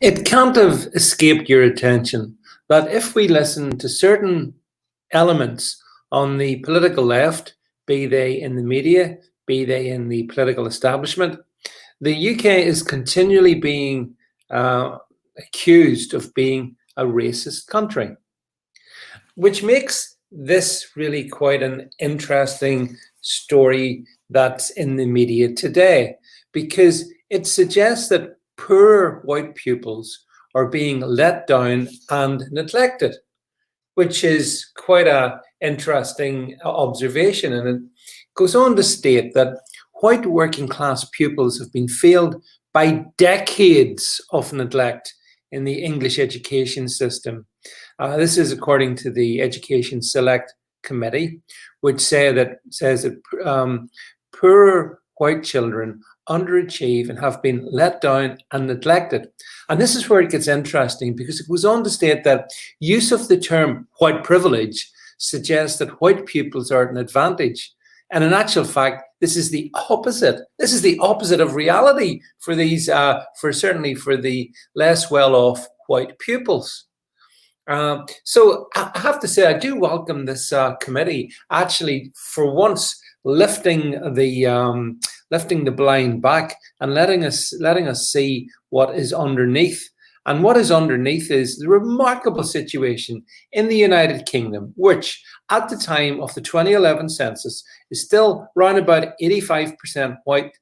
It can't have escaped your attention that if we listen to certain elements on the political left, be they in the media, be they in the political establishment, the UK is continually being accused of being a racist country, which makes this really quite an interesting story that's in the media today, because it suggests that poor white pupils are being let down and neglected, which is quite a interesting observation. And it goes on to state that white working class pupils have been failed by decades of neglect in the English education system. This is according to the Education Select Committee, which says that poor white children underachieve and have been let down and neglected. And this is where it gets interesting, because it goes on to state that use of the term white privilege suggests that white pupils are at an advantage. And in actual fact, this is the opposite. This is the opposite of reality for these, certainly for the less well-off white pupils. So I have to say, I do welcome this committee actually for once lifting the blind back and letting us see what is underneath. And what is underneath is the remarkable situation in the United Kingdom, which at the time of the 2011 census is still around about 85% white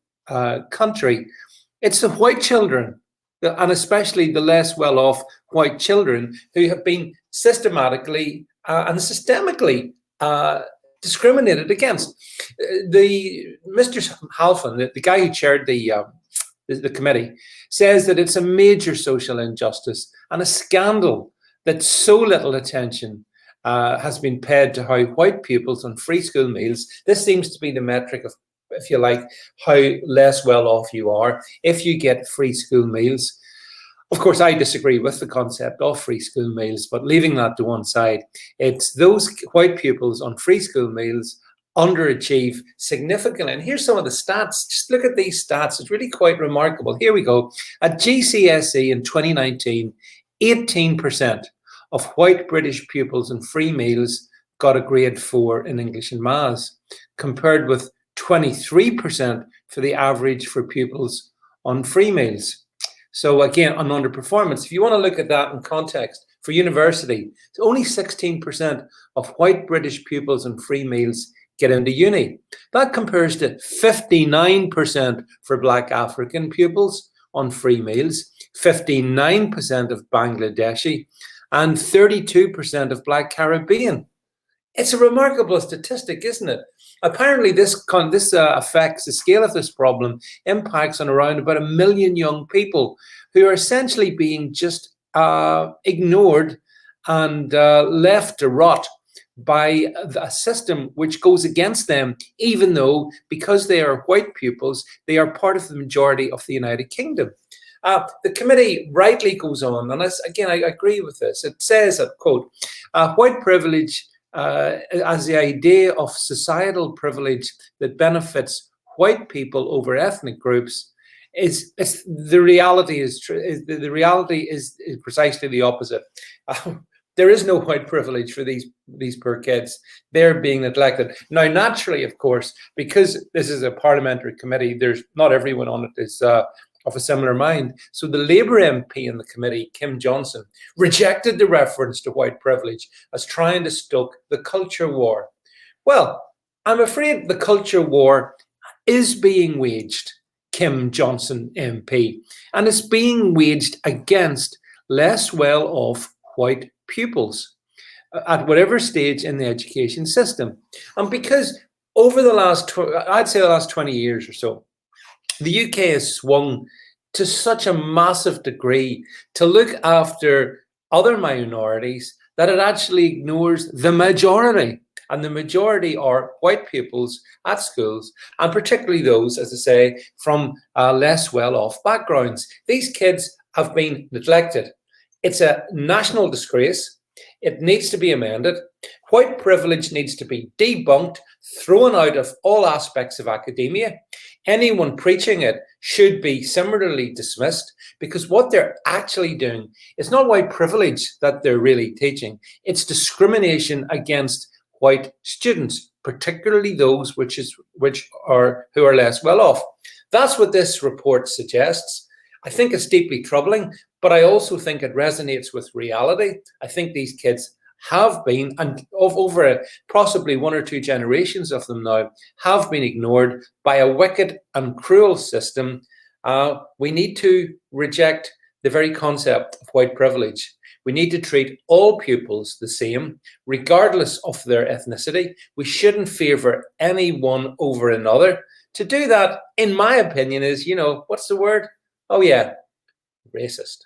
country. It's the white children, and especially the less well-off white children, who have been systematically and systemically discriminated against. Mr. Halfon, the guy who chaired the committee, says that it's a major social injustice and a scandal that so little attention has been paid to how white pupils on free school meals. This seems to be the metric of, if you like, how less well off you are if you get free school meals. Of course, I disagree with the concept of free school meals, but leaving that to one side, it's those white pupils on free school meals underachieve significantly. And here's some of the stats. Just look at these stats. It's really quite remarkable. Here we go. At GCSE in 2019, 18% of white British pupils on free meals got a grade 4 in English and Maths, compared with 23% for the average for pupils on free meals. So again, an underperformance. If you want to look at that in context, for university, only 16% of white British pupils on free meals get into uni. That compares to 59% for Black African pupils on free meals, 59% of Bangladeshi, and 32% of Black Caribbean. It's a remarkable statistic, isn't it? Apparently, this affects the scale of this problem, impacts on around about 1 million young people who are essentially being just ignored and left to rot by a system which goes against them, even though, because they are white pupils, they are part of the majority of the United Kingdom. The committee rightly goes on, and again, I agree with this. It says, that, quote, white privilege as the idea of societal privilege that benefits white people over ethnic groups the reality is precisely the opposite. There is no white privilege for these poor kids. They're being neglected. Now, naturally, of course, because this is a parliamentary committee, there's not everyone on it is of a similar mind. So the Labour MP in the committee, Kim Johnson, rejected the reference to white privilege as trying to stoke the culture war. Well, I'm afraid the culture war is being waged, Kim Johnson MP, and it's being waged against less well-off white pupils at whatever stage in the education system. And because over the last 20 years or so, the UK has swung to such a massive degree to look after other minorities that it actually ignores the majority. And the majority are white pupils at schools, and particularly those, as I say, from less well-off backgrounds. These kids have been neglected. It's a national disgrace. It needs to be amended. White privilege needs to be debunked, thrown out of all aspects of academia. anyone preaching it should be similarly dismissed, because what they're actually doing is not white privilege that they're really teaching. It's discrimination against white students, particularly those who are less well off. That's what this report suggests. I think it's deeply troubling, but I also think it resonates with reality. I think these kids have been, and over possibly one or two generations of them now, have been ignored by a wicked and cruel system. We need to reject the very concept of white privilege. We need to treat all pupils the same, regardless of their ethnicity. We shouldn't favour any one over another. To do that, in my opinion, is, what's the word? Oh yeah, racist.